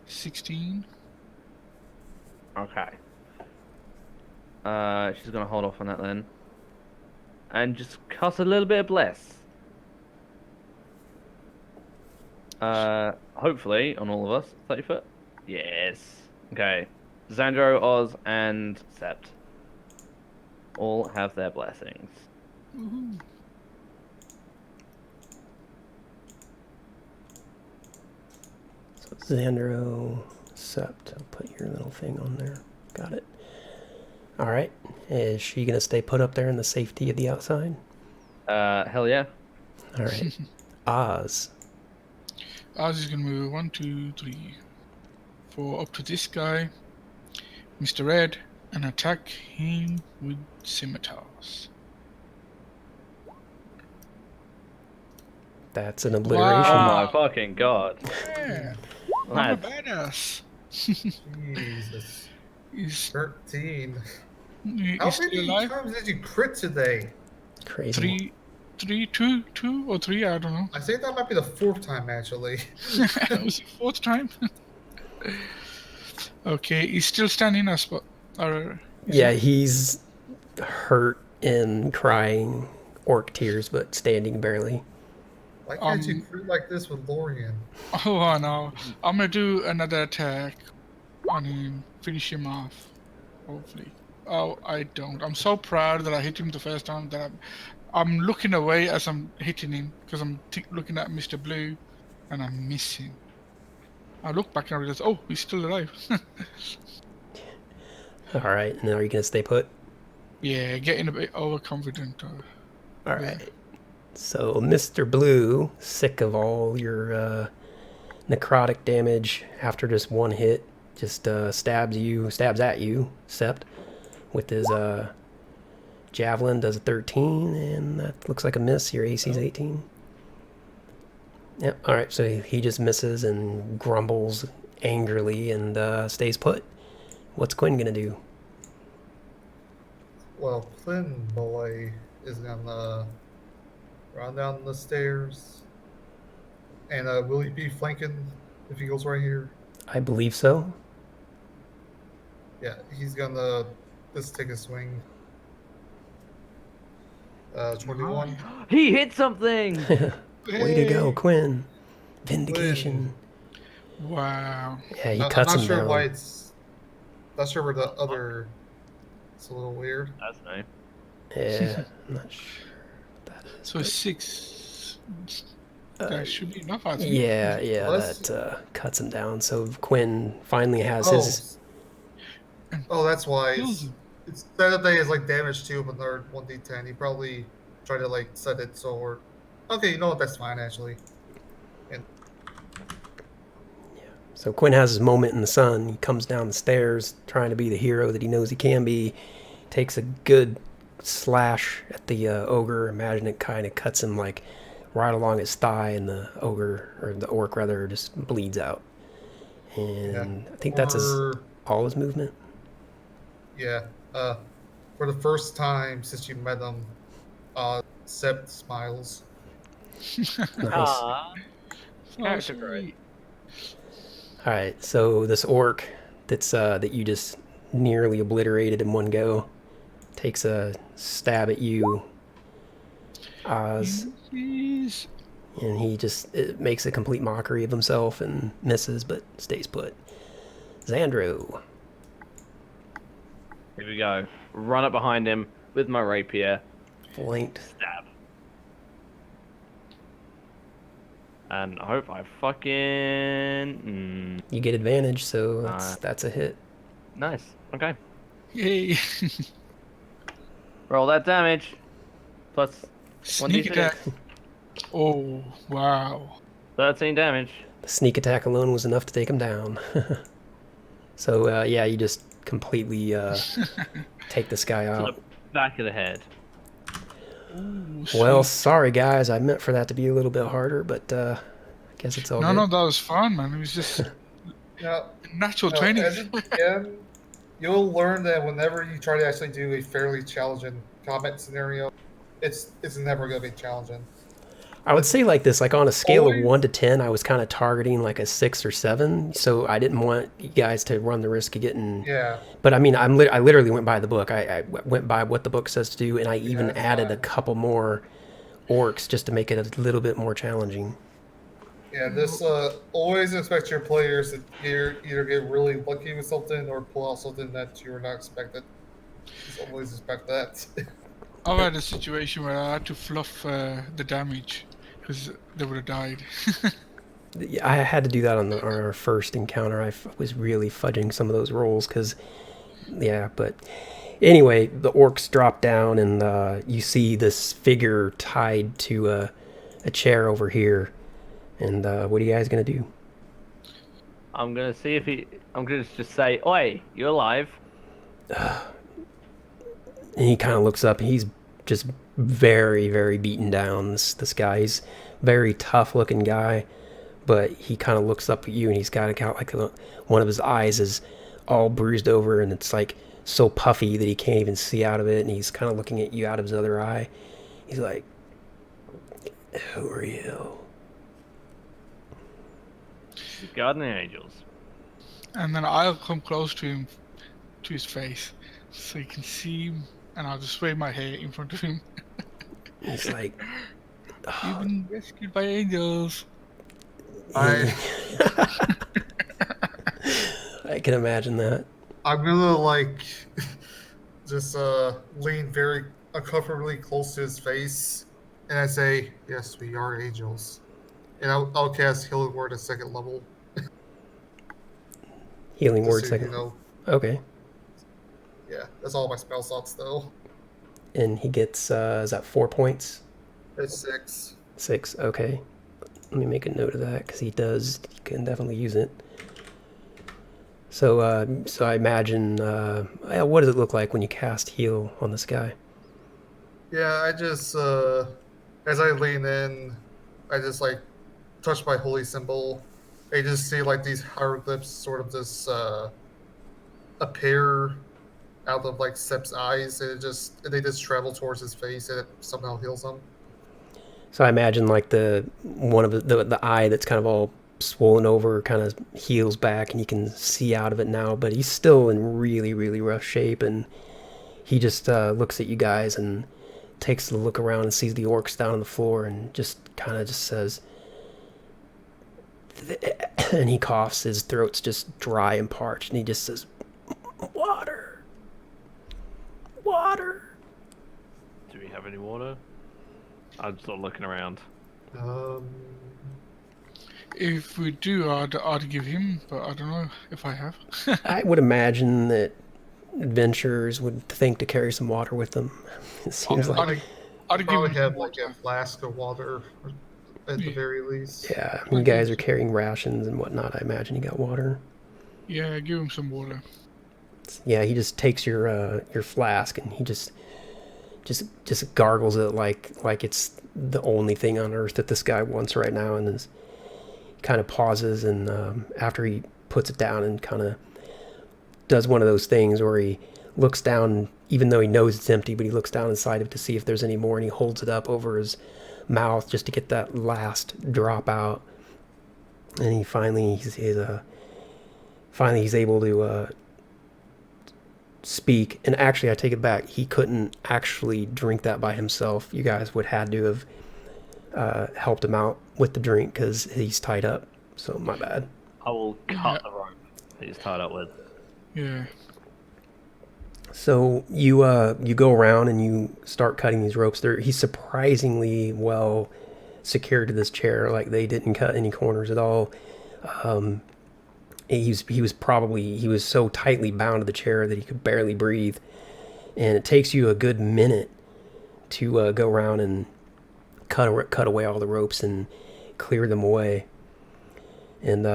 16. Okay. She's gonna hold off on that then, and just cast a little bit of bless. Hopefully on all of us. 30 foot. Yes. Okay. Xandro, Oz, and Sept all have their blessings. Woohoo. So Xandro, Sept. I'll put your little thing on there. Got it. All right. Is she gonna stay put up there in the safety of the outside? Hell yeah. All right. Oz. Oz is gonna move 1, 2, 3, 4 up to this guy, Mr. Red, and attack him with scimitars. That's an obliteration. Oh Wow. my fucking god. Yeah, I'm a Lads. badass. Jesus. He's, 13. he's How still many alive. times did you crit today? Crazy. Two or three, I don't know. I think that might be the 4th time, actually. Was it 4th time? Okay, he's still standing us, but Yeah, he's hurt and crying orc tears, but standing barely. Why can't you crit like this with Lorian? oh no, I'm gonna do another attack on him, finish him off, hopefully. Oh, I don't. I'm so proud that I hit him the first time that I'm looking away as I'm hitting him because I'm looking at Mr. Blue, and I'm missing. I look back and I realize, oh, he's still alive. All right, and then are you gonna stay put? Yeah, getting a bit overconfident. All right. So Mr. Blue, sick of all your necrotic damage after just one hit, just stabs at you, Sept, with his javelin. Does a 13, and that looks like a miss. Your AC's 18. Yep. All right. So he just misses and grumbles angrily and stays put. What's Quinn gonna do? Well, Flynn boy is gonna run down the stairs. And will he be flanking if he goes right here? I believe so. Yeah, he's gonna just take a swing. 21. He hit something! Way to go, Quinn. Vindication. Wow. Yeah, he I'm cuts not him sure down. why it's. Not sure where the other. It's a little weird. That's no. Yeah, I'm not sure what that is. So but- 6. That should be enough, I think. Yeah, Plus- that cuts him down. So Quinn finally has Oh. his. Oh, that's why. Kills him. It's set up that he has like damage too, but they're 1d10. He probably tried to like set it so. Or, okay, you know what? That's fine actually. So Quinn has his moment in the sun. He comes down the stairs trying to be the hero that he knows he can be. Takes a good slash at the ogre. Imagine it kind of cuts him like right along his thigh, and the ogre, or the orc rather, just bleeds out. And I think that's all his movement. Yeah. For the first time since you met him, Sept smiles. Nice. Oh, Character growth. sweet. All right, so this orc that you just nearly obliterated in one go takes a stab at you, Oz, Jeez. and he just makes a complete mockery of himself and misses, but stays put. Xandro. Here we go. Run up behind him with my rapier. Flanked. Stab. And I hope I fucking... You get advantage, so that's a hit. Nice. Okay. Yay. Roll that damage. Plus Sneak 1d6. attack. Oh, wow. 13 damage. The sneak attack alone was enough to take him down. So yeah, you just completely take this guy To out. the back of the head. Ooh, Well, sweet. sorry guys, I meant for that to be a little bit harder, but I guess it's all No, good. no, that was fun, man. It was just Now, natural now, training. as a DM, you'll learn that whenever you try to actually do a fairly challenging combat scenario, it's never going to be challenging. I would It's say like this, like on a scale of always 1 to 10, I was kind of targeting like a 6 or 7. So I didn't want you guys to run the risk of getting. yeah, But I mean, I literally went by the book. I went by what the book says to do, and I yeah, even that's added a fine. couple more orcs just to make it a little bit more challenging. Yeah, this always expect your players to either get really lucky with something or pull out something that you were not expected. Just always expect that. I've had a situation where I had to fluff the damage because they would have died. I had to do that on our first encounter. Was really fudging some of those rolls because, yeah. But anyway, the orcs drop down, and you see this figure tied to a chair over here. And what are you guys gonna do? I'm gonna see if he. I'm gonna just say, "Oi, you're alive." And he kind of looks up. And he's just very, very beaten down. This guy. He's very tough looking guy, but he kind of looks up at you, and he's got like one of his eyes is all bruised over, and it's like so puffy that he can't even see out of it. And he's kind of looking at you out of his other eye. He's like, "Who are you?" The guardian angels. And then I'll come close to him, to his face, so you can see him, and I'll just wave my hair in front of him. He's like, You've been rescued by angels. I I can imagine that. I'm gonna like just lean very uncomfortably close to his face, and I say, "Yes, we are angels." And I'll cast Healing Word at second level, Healing just word so second. you know. Okay. Yeah, that's all my spell slots though. And he gets, is that 4 points? It's 6. 6. Okay. Let me make a note of that because he can definitely use it. So I imagine, what does it look like when you cast heal on this guy? Yeah, I just as I lean in, I just like touch my holy symbol. I just see like these hieroglyphs sort of just appear out of like Sep's eyes, and they just travel towards his face, and it somehow heals him. So I imagine like the one of the eye that's kind of all swollen over kind of heals back, and you can see out of it now, but he's still in really, really rough shape, and he just looks at you guys and takes a look around and sees the orcs down on the floor and just kind of just says, and he coughs, his throat's just dry and parched, and he just says, water, water. Do we have any water? I'm sort of looking around. Um, If we do, I'd give him, but I don't know if I have. I would imagine that adventurers would think to carry some water with them. It seems yeah, like, I'd give probably him have some like a water. flask of water at the Yeah. very least. yeah, you guys are carrying rations and whatnot. I imagine you got water. Yeah, give him some water. Yeah, he just takes your flask and he just gargles it like it's the only thing on earth that this guy wants right now, and then kind of pauses, and after he puts it down and kind of does one of those things where he looks down, even though he knows it's empty, but he looks down inside of it to see if there's any more, and he holds it up over his mouth just to get that last drop out, and he finally he's able to speak. And actually, I take it back, he couldn't actually drink that by himself. You guys would had to have helped him out with the drink because he's tied up, so my bad. I will cut the rope that he's tied up with. Yeah. So you go around and you start cutting these ropes. He's surprisingly well secured to this chair. Like, they didn't cut any corners at all. He was so tightly bound to the chair that he could barely breathe. And it takes you a good minute to go around and cut away all the ropes and clear them away. And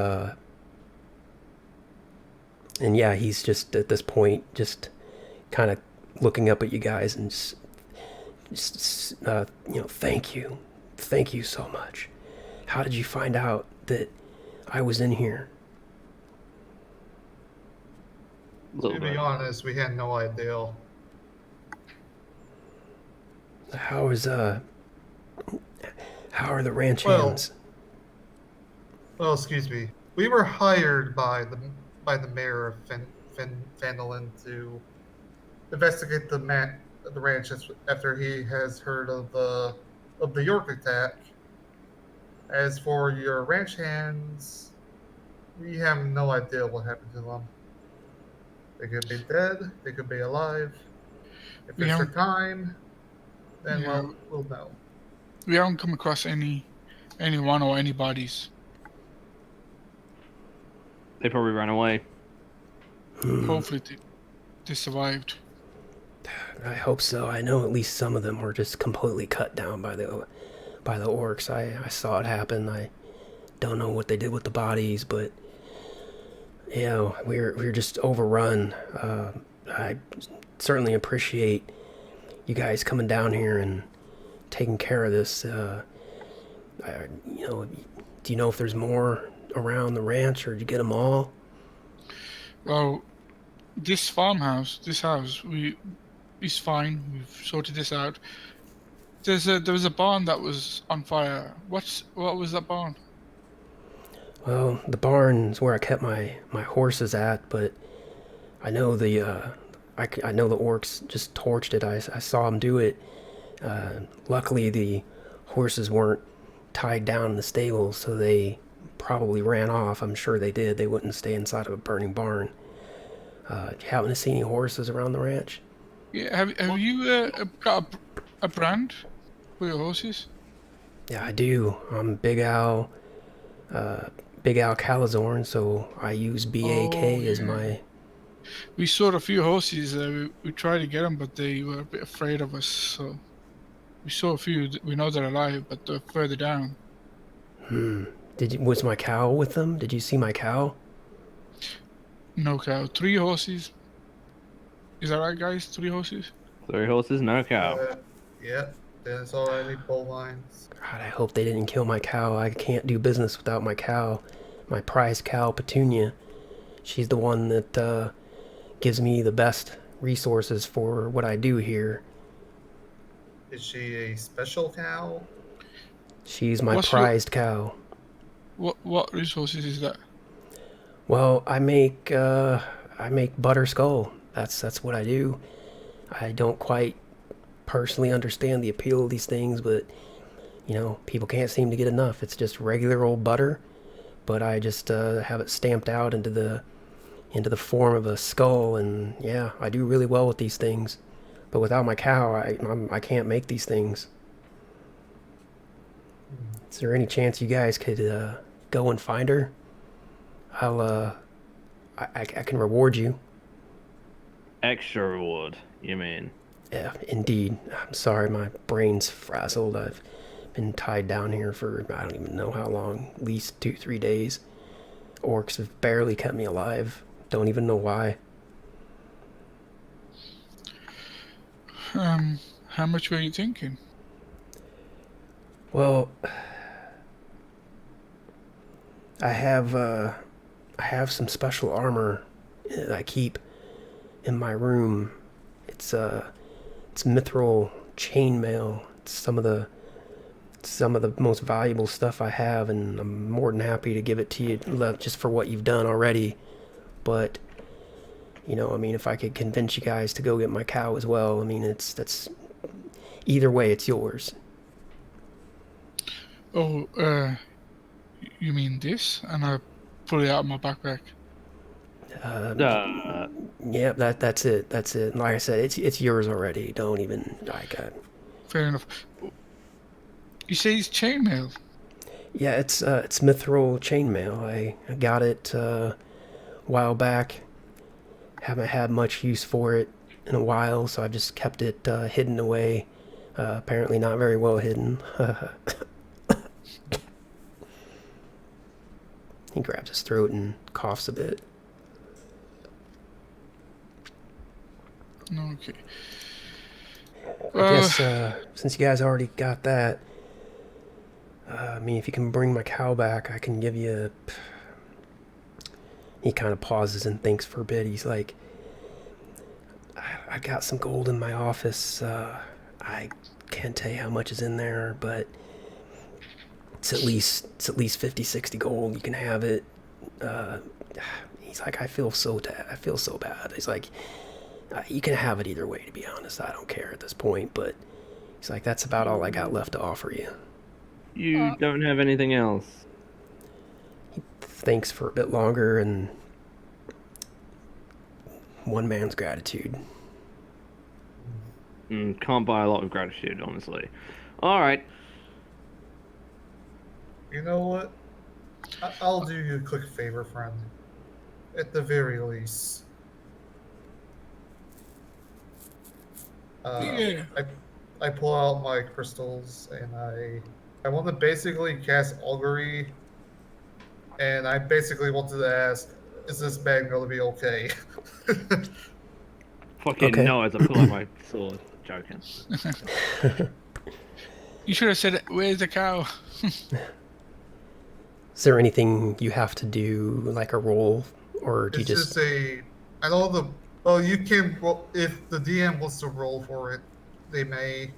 And yeah, he's just at this point just kind of looking up at you guys and thank you so much. How did you find out that I was in here? To be honest, we had no idea. How is how are the ranch Well, hands? well, excuse me. We were hired by the mayor of Fenelon to investigate the ranch after he has heard of the York attack. As for your ranch hands, we have no idea what happened to them. They could be dead. They could be alive. If We it's their haven't, time, then yeah, we'll know. we haven't come across anyone or any bodies. They probably ran away. Hopefully they survived. I hope so. I know at least some of them were just completely cut down by the orcs. I saw it happen. I don't know what they did with the bodies, but we're just overrun. I certainly appreciate you guys coming down here and taking care of this. Do you know if there's more around the ranch, or did you get them all? Well, this house, is fine. We've sorted this out. There was a barn that was on fire. What was that barn? Well, the barn's where I kept my horses at, but I know I know the orcs just torched it. I saw them do it. Luckily, the horses weren't tied down in the stable, so they probably ran off. I'm sure they did. They wouldn't stay inside of a burning barn. Do you happen to see any horses around the ranch? Yeah, have you got a brand for your horses? Yeah, I do. I'm Big Al Calazorn, so I use BAK as yeah. my... We saw a few horses. We tried to get them, but they were a bit afraid of us. So we saw a few. We know they're alive, but they're further down. Was my cow with them? Did you see my cow? No cow. 3 horses. Is that right, guys? 3 horses. 3 horses, no cow. Yeah, there's already bovines. God, I hope they didn't kill my cow. I can't do business without my cow. My prized cow, Petunia. She's the one that gives me the best resources for what I do here. Is she a special cow? She's my What's prized cow. What resources is that? Well, I make butter skull. That's what I do. I don't quite personally understand the appeal of these things, but people can't seem to get enough. It's just regular old butter, but I just have it stamped out into the form of a skull, and yeah, I do really well with these things. But without my cow, I can't make these things. Is there any chance you guys could go and find her? I can reward you. Extra reward, you mean? Yeah, indeed. I'm sorry, my brain's frazzled. I've been tied down here for I don't even know how long, at least 2-3 days. Orcs have barely kept me alive. Don't even know why. How much were you thinking? Well, I have some special armor that I keep in my room. It's mithril chainmail. It's some of the most valuable stuff I have, and I'm more than happy to give it to you just for what you've done already. But if I could convince you guys to go get my cow as well, that's either way, it's yours. Oh, you mean this? And I pull it out of my backpack. Yeah, that's it. That's it. Like I said, it's yours already. Don't even Fair enough. You say it's chainmail? Yeah, it's mithril chainmail. I got it a while back. Haven't had much use for it in a while, so I've just kept it hidden away. Apparently not very well hidden. He grabs his throat and coughs a bit. Okay. I guess since you guys already got that, I mean, if you can bring my cow back, I can give you. He kind of pauses and thinks for a bit. He's like, I got some gold in my office. I can't tell you how much is in there, but it's at least 50, 60 gold. You can have it. He's like, I feel so bad. He's like, you can have it either way, to be honest. I don't care at this point, but he's like, that's about all I got left to offer you. You don't have anything else? He thinks for a bit longer, and one man's gratitude. Can't buy a lot of gratitude, honestly. All right. You know what? I'll do you a quick favor, friend. At the very least. Yeah. I pull out my crystals and I want to basically cast augury, and I basically wanted to ask, is this bag going to be okay? Fucking Okay. no, as I pull out my sword. Joking. You should have said, "Where's the cow?" Is there anything you have to do, like a roll, or do you It's just... just a. I know the. Well, you can. Well, if the DM wants to roll for it, they may,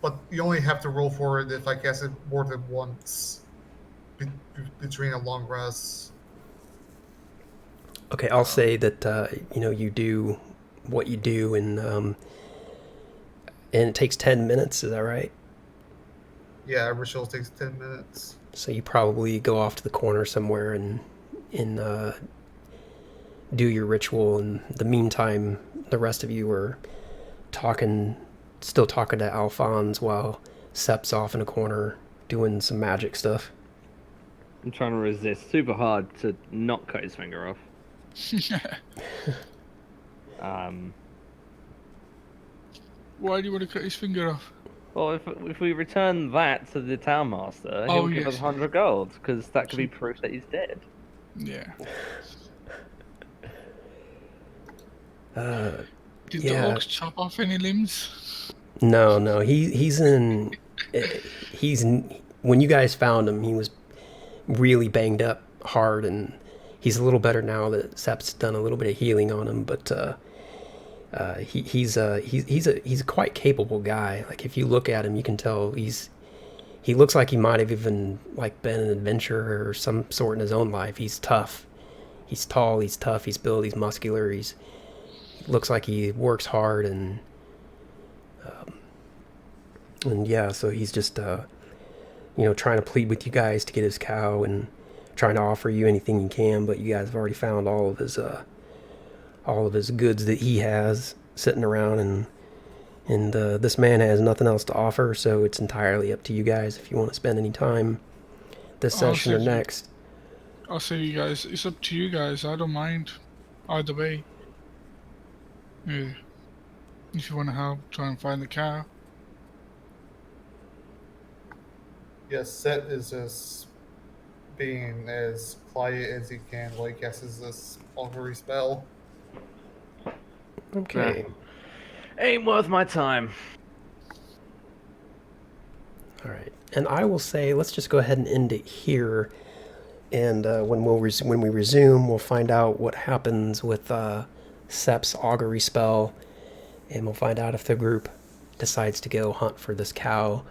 but you only have to roll for it if I cast it more than once between a long rest. Okay, I'll say that you do what you do, and it takes 10 minutes. Is that right? Yeah, ritual takes 10 minutes. So you probably go off to the corner somewhere and do your ritual. In the meantime, the rest of you are still talking to Alphonse while Sep's off in a corner doing some magic stuff. I'm trying to resist super hard to not cut his finger off. Why do you want to cut his finger off? Well, if we return that to the town master, he'll give us 100 gold, because that could be proof that he's dead. Yeah. Did yeah. the orcs chop off any limbs? No, he's in. When you guys found him, he was really banged up hard, and he's a little better now that Sep's done a little bit of healing on him. But he's a quite capable guy. Like, if you look at him, you can tell he looks like he might have even like been an adventurer or some sort in his own life. He's tough. He's tall. He's tough. He's built. He's muscular. He looks like he works hard, and yeah. So he's just trying to plead with you guys to get his cow and trying to offer you anything he can. But you guys have already found all of his goods that he has sitting around, and this man has nothing else to offer, so it's entirely up to you guys if you want to spend any time this session or next. I'll say, you guys, it's up to you guys. I don't mind either way. Yeah. If you want to help, try and find the cow. Yes, Set is just being as quiet as he can while he casts this augury spell. Okay. Ain't worth my time. All right. And I will say, let's just go ahead and end it here. And when we resume, we'll find out what happens with Sep's augury spell, and we'll find out if the group decides to go hunt for this cow,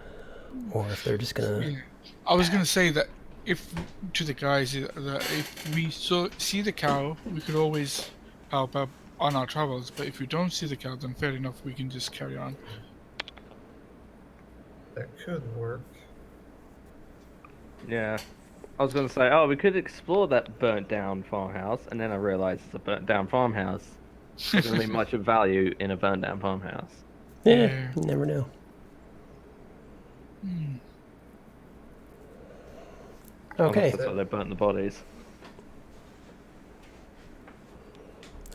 or if they're just gonna. Yeah. I was gonna say that if to the guys that if we see the cow, we could always help out on our travels. But if we don't see the cow, then fair enough, we can just carry on. That could work. Yeah. I was going to say, oh, we could explore that burnt down farmhouse, and then I realised it's a burnt down farmhouse. There's going to be much of value in a burnt down farmhouse. Yeah, you never know. Okay. That's why they burnt the bodies.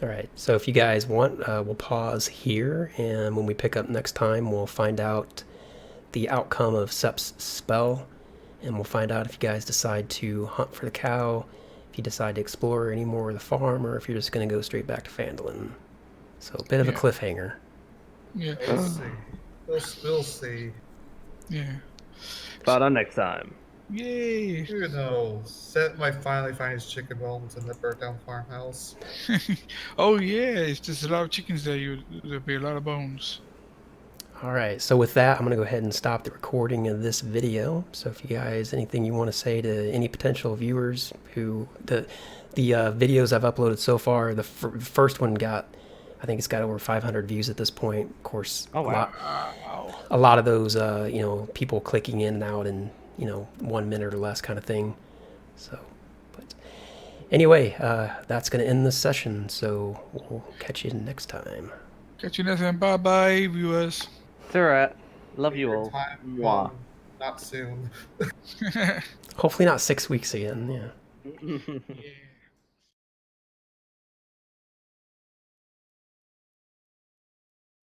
All right. So if you guys want, we'll pause here, and when we pick up next time, we'll find out the outcome of Sep's spell, and we'll find out if you guys decide to hunt for the cow, if you decide to explore any more of the farm, or if you're just going to go straight back to Phandalin. So a bit of a Yeah. cliffhanger. Yeah. We'll see. We'll see. Yeah. But next time. Yay. Who knows? Seth might finally find his chicken bones in the burnt down farmhouse. Oh yeah, it's just a lot of chickens there. There'll be a lot of bones. All right, so with that, I'm going to go ahead and stop the recording of this video. So if you guys, anything you want to say to any potential viewers who, the videos I've uploaded so far, the first one got, I think it's got over 500 views at this point. Of course, Oh, wow. Wow. a lot of those, you know, people clicking in and out in, you know, 1 minute or less kind of thing. So, but anyway, that's going to end this session. So we'll catch you next time. Catch you next time. Bye bye, viewers. It's alright. Love you Your all. time Mwah. come, not soon. Hopefully not 6 weeks again. Yeah. Yeah.